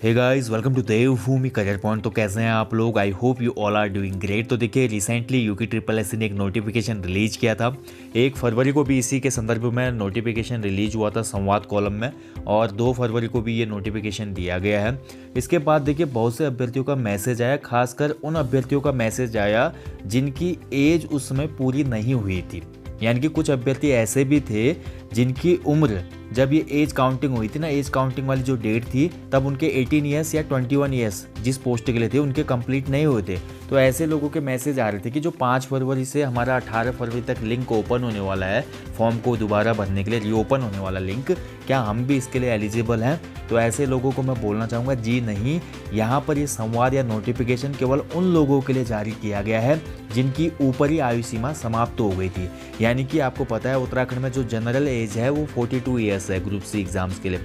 Hey guys, welcome to Devbhoomi career point. तो कैसे हैं आप लोग? I hope you all are doing great. तो देखिए, रिसेंटली यूकी ट्रिपल एस ने एक नोटिफिकेशन रिलीज किया था। 1 फरवरी को भी इसी के संदर्भ में नोटिफिकेशन रिलीज हुआ था संवाद कॉलम में, और 2 फरवरी को भी ये नोटिफिकेशन दिया गया है। इसके बाद देखिए, बहुत से अभ्यर्थियों का मैसेज आया, खासकर उन अभ्यर्थियों का मैसेज आया जिनकी एज उस समय पूरी नहीं हुई थी। यानी कि कुछ अभ्यर्थी ऐसे भी थे जिनकी उम्र, जब ये एज काउंटिंग हुई थी ना, एज काउंटिंग वाली जो डेट थी, तब उनके 18 ईयर्स या 21 ईयर्स जिस पोस्ट के लिए थे उनके कंप्लीट नहीं हुए थे। तो ऐसे लोगों के मैसेज आ रहे थे कि जो 5 फरवरी से हमारा 18 फरवरी तक लिंक ओपन होने वाला है, फॉर्म को दोबारा भरने के लिए रीओपन होने वाला लिंक, क्या हम भी इसके लिए एलिजिबल हैं? तो ऐसे लोगों को मैं बोलना चाहूँगा, जी नहीं। यहाँ पर ये संवाद या नोटिफिकेशन केवल उन लोगों के लिए जारी किया गया है जिनकी ऊपरी आयु सीमा समाप्त हो गई थी। यानी कि आपको पता है, उत्तराखंड में जो जनरल एज है वो 42 ईयर्स है ग्रुप सी एग्ज़ाम्स के लिए।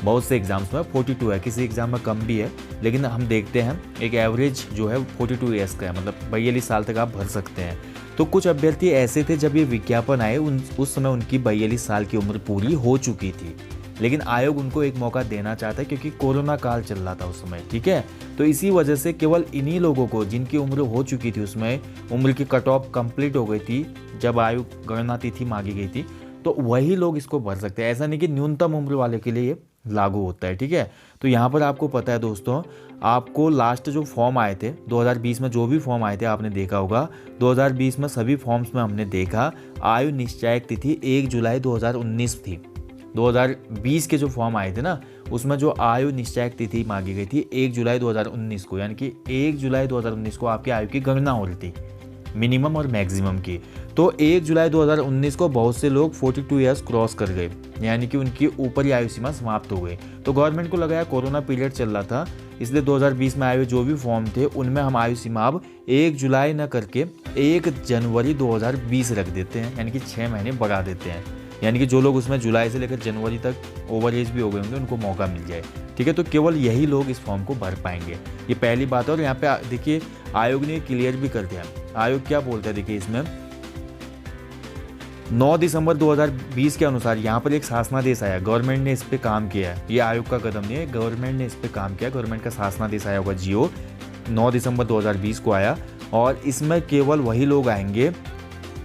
बहुत से एग्ज़ाम्स में 42 है, किसी एग्ज़ाम में कम भी है, लेकिन हम देखते हैं एक एवरेज जो है 42 ईयर्स का है, मतलब 42 साल तक आप भर सकते हैं। तो कुछ अभ्यर्थी ऐसे थे, जब ये विज्ञापन आए उस समय उनकी 42 साल की उम्र पूरी हो चुकी थी, लेकिन आयोग उनको एक मौका देना चाहता है क्योंकि कोरोना काल चल रहा था उस समय, ठीक है। तो इसी वजह से केवल इन्हीं लोगों को, जिनकी उम्र हो चुकी थी, उसमें उम्र की कट ऑफ कंप्लीट हो गई थी जब आयु गणना तिथि मांगी गई थी, तो वही लोग इसको भर सकते हैं। ऐसा नहीं कि न्यूनतम उम्र वाले के लिए ये लागू होता है, ठीक है। तो यहाँ पर आपको पता है दोस्तों, आपको लास्ट जो फॉर्म आए थे 2020 में, जो भी फॉर्म आए थे आपने देखा होगा, 2020 में सभी फॉर्म्स में हमने देखा आयु निश्चायक तिथि 1 जुलाई 2019 थी। 2020 के जो फॉर्म आए थे ना, उसमें जो आयु निश्चायक तिथि मांगी गई थी 1 जुलाई 2019 को, यानी कि 1 जुलाई 2019 को आपकी आयु की गणना हो रही थी, मिनिमम और मैक्सिमम की। तो 1 जुलाई 2019 को बहुत से लोग 42 ईयर्स क्रॉस कर गए, यानी कि उनकी ऊपरी आयु सीमा समाप्त हो गई। तो गवर्नमेंट को लगाया कोरोना पीरियड चल रहा था, इसलिए 2020 में आए हुए जो भी फॉर्म थे उनमें हम आयु सीमा अब 1 जुलाई न करके 1 जनवरी 2020 रख देते हैं, यानी कि 6 महीने बढ़ा देते हैं। यानी कि जो लोग उसमें जुलाई से लेकर जनवरी तक ओवर एज भी हो गए होंगे, उनको मौका मिल जाए, ठीक है। तो केवल यही लोग इस फॉर्म को भर पाएंगे, ये पहली बात है। और यहाँ पे देखिए, आयोग ने क्लियर भी कर दिया। आयोग क्या बोलता है, देखिए इसमें 9 दिसंबर 2020 के अनुसार यहाँ पर एक शासनादेश आया, गवर्नमेंट ने इस पे काम किया है, ये आयोग का कदम नहीं है, गवर्नमेंट ने इस पे काम किया। गवर्नमेंट का शासनादेश आया होगा, जियो 9 दिसंबर 2020 को आया, और इसमें केवल वही लोग आएंगे,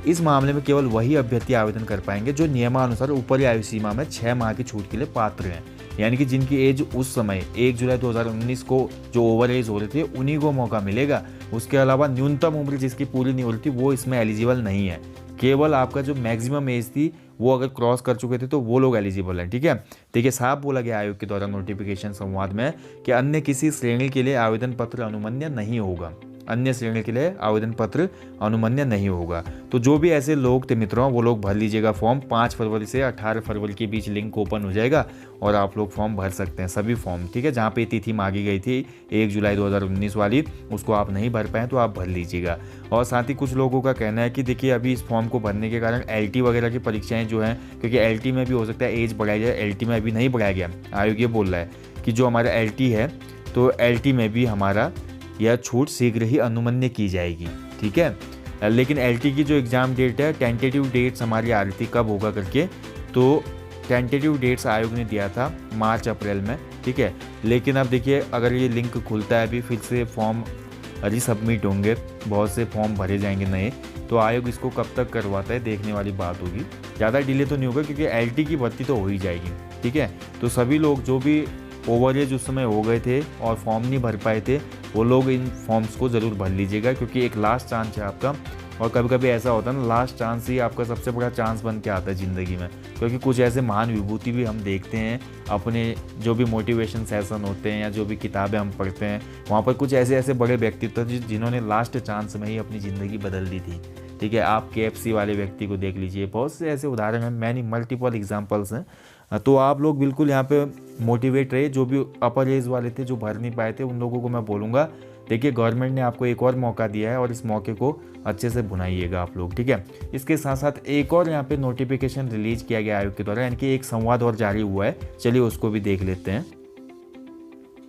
इस मामले में केवल वही अभ्यर्थी आवेदन कर पाएंगे जो नियमानुसार ऊपरी आयु सीमा में 6 माह की छूट के लिए पात्र हैं। यानी कि जिनकी एज उस समय 1 जुलाई 2019 को जो ओवर एज हो रहे थे, उन्हीं को मौका मिलेगा। उसके अलावा न्यूनतम उम्र जिसकी पूरी नहीं हो रही थी वो इसमें एलिजिबल नहीं है। केवल आपका जो मैक्सिमम एज थी वो अगर क्रॉस कर चुके थे तो वो लोग एलिजिबल हैं, ठीक है। देखिए, साफ बोला गया आयोग के द्वारा नोटिफिकेशन संवाद में कि अन्य किसी श्रेणी के लिए आवेदन पत्र अनुमन्य नहीं होगा, अन्य श्रेणी के लिए आवेदन पत्र अनुमन्य नहीं होगा। तो जो भी ऐसे लोग थे मित्रों, वो लोग भर लीजिएगा फॉर्म। 5 फरवरी से 18 फरवरी के बीच लिंक ओपन हो जाएगा और आप लोग फॉर्म भर सकते हैं, सभी फॉर्म, ठीक है। जहाँ पे तिथि मांगी गई थी 1 जुलाई 2019 वाली, उसको आप नहीं भर पाएँ तो आप भर लीजिएगा। और साथ ही कुछ लोगों का कहना है कि देखिए, अभी इस फॉर्म को भरने के कारण LT वगैरह की परीक्षाएँ जो हैं, क्योंकि LT में भी हो सकता है एज बढ़ाई जाए, LT में अभी नहीं बढ़ाया गया। आयोग ये बोल रहा है कि जो हमारा LT है, तो LT में भी हमारा यह छूट शीघ्र ही अनुमन्य की जाएगी, ठीक है। लेकिन LT की जो एग्ज़ाम डेट है, टेंटेटिव डेट्स हमारी आ रही थी कब होगा करके, तो टेंटेटिव डेट्स आयोग ने दिया था मार्च अप्रैल में, ठीक है। लेकिन अब देखिए, अगर ये लिंक खुलता है अभी, फिर से फॉर्म रीसबमिट होंगे, बहुत से फॉर्म भरे जाएंगे नए, तो आयोग इसको कब तक करवाता है देखने वाली बात होगी। ज़्यादा डिले तो नहीं होगा क्योंकि LT की भर्ती तो हो ही जाएगी, ठीक है। तो सभी लोग जो भी ओवर एज उस समय हो गए थे और फॉर्म नहीं भर पाए थे, वो लोग इन फॉर्म्स को ज़रूर भर लीजिएगा, क्योंकि एक लास्ट चांस है आपका। और कभी कभी ऐसा होता है ना, लास्ट चांस ही आपका सबसे बड़ा चांस बन के आता है ज़िंदगी में, क्योंकि कुछ ऐसे महान विभूति भी हम देखते हैं अपने जो भी मोटिवेशन सेशन होते हैं या जो भी किताबें हम पढ़ते हैं, वहाँ पर कुछ ऐसे ऐसे बड़े व्यक्तित्व जिन्होंने लास्ट चांस में ही अपनी ज़िंदगी बदल दी थी, ठीक है। आप KFC वाले व्यक्ति को देख लीजिए, बहुत से ऐसे उदाहरण हैं, मैनी मल्टीपल एग्जाम्पल्स हैं। तो आप लोग बिल्कुल यहाँ पे मोटिवेट रहे। जो भी अपर एज वाले थे जो भर नहीं पाए थे, उन लोगों को मैं बोलूँगा, देखिए गवर्नमेंट ने आपको एक और मौका दिया है और इस मौके को अच्छे से भुनाइएगा आप लोग, ठीक है। इसके साथ साथ एक और यहाँ पे नोटिफिकेशन रिलीज किया गया आयोग के द्वारा, यानी कि एक संवाद और जारी हुआ है, चलिए उसको भी देख लेते हैं।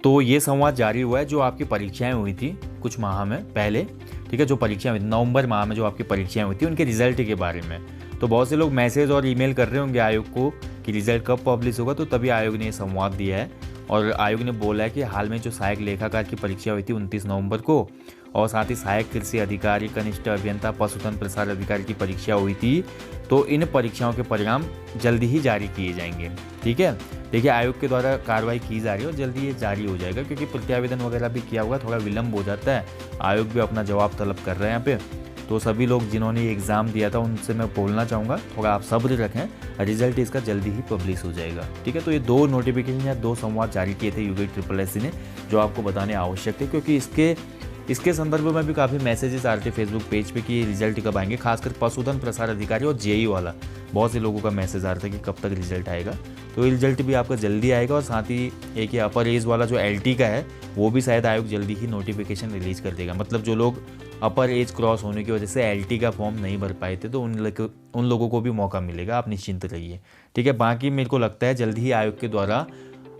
तो ये संवाद जारी हुआ है जो आपकी परीक्षाएं हुई थी कुछ माह में पहले, ठीक है। जो परीक्षाएं हुई थी नवंबर माह में, जो आपकी परीक्षाएं हुई थी, उनके रिजल्ट के बारे में। तो बहुत से लोग मैसेज और ईमेल कर रहे होंगे आयोग को कि रिजल्ट कब पब्लिश होगा, तो तभी आयोग ने ये संवाद दिया है। और आयोग ने बोला है कि हाल में जो सहायक लेखाकार की परीक्षा हुई थी 29 नवंबर को, और साथ ही सहायक कृषि अधिकारी, कनिष्ठ अभियंता, पशुधन प्रसार अधिकारी की परीक्षा हुई थी, तो इन परीक्षाओं के परिणाम जल्दी ही जारी किए जाएंगे। ठीक है, देखिए आयोग के द्वारा कार्रवाई की जा रही है और जल्दी ये जारी हो जाएगा, क्योंकि प्रत्यावेदन वगैरह भी किया हुआ, थोड़ा विलम्ब हो जाता है। आयोग भी अपना जवाब तलब कर रहे हैं यहाँ पे। तो सभी लोग जिन्होंने ये एग्ज़ाम दिया था उनसे मैं बोलना चाहूँगा, थोड़ा आप सब्र रखें, रिजल्ट इसका जल्दी ही पब्लिश हो जाएगा। ठीक है, तो ये 2 नोटिफिकेशन या 2 संवाद जारी किए थे UPSSC ने, जो आपको बताने आवश्यक थे, क्योंकि इसके संदर्भ में भी काफ़ी मैसेजेस आ रहे थे फेसबुक पेज पे कि रिजल्ट कब आएंगे, खासकर पशुधन प्रसार अधिकारी और जेई वाला बहुत से लोगों का मैसेज आ रहा था कि कब तक रिजल्ट आएगा। तो ये रिजल्ट भी आपका जल्दी आएगा, और साथ ही एक ये अपर एज वाला जो LT का है वो भी शायद आयोग जल्दी ही नोटिफिकेशन रिलीज़ कर देगा। मतलब जो लोग अपर एज क्रॉस होने की वजह से LT का फॉर्म नहीं भर पाए थे, तो उन लोगों को भी मौका मिलेगा, आप निश्चिंत रहिए। ठीक है, बाकी मेरे को लगता है जल्दी ही आयोग के द्वारा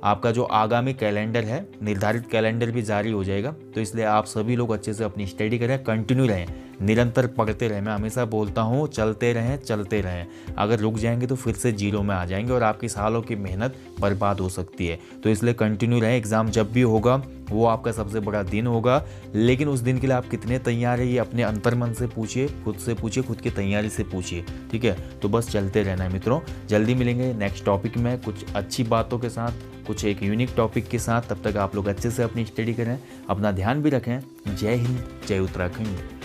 आपका जो आगामी कैलेंडर है, निर्धारित कैलेंडर भी जारी हो जाएगा। तो इसलिए आप सभी लोग अच्छे से अपनी स्टडी करें, कंटिन्यू रहें, निरंतर पढ़ते रहें। मैं हमेशा बोलता हूँ चलते रहें। अगर रुक जाएंगे तो फिर से जीरो में आ जाएंगे और आपकी सालों की मेहनत बर्बाद हो सकती है। तो इसलिए कंटिन्यू रहें। एग्ज़ाम जब भी होगा वो आपका सबसे बड़ा दिन होगा, लेकिन उस दिन के लिए आप कितने तैयार हैं ये अपने अंतर्मन से पूछिए, खुद की तैयारी से पूछिए। ठीक है, तो बस चलते रहना है मित्रों। जल्दी मिलेंगे नेक्स्ट टॉपिक में कुछ अच्छी बातों के साथ, कुछ एक यूनिक टॉपिक के साथ। तब तक आप लोग अच्छे से अपनी स्टडी करें, अपना ध्यान भी रखें। जय हिंद, जय उत्तराखंड।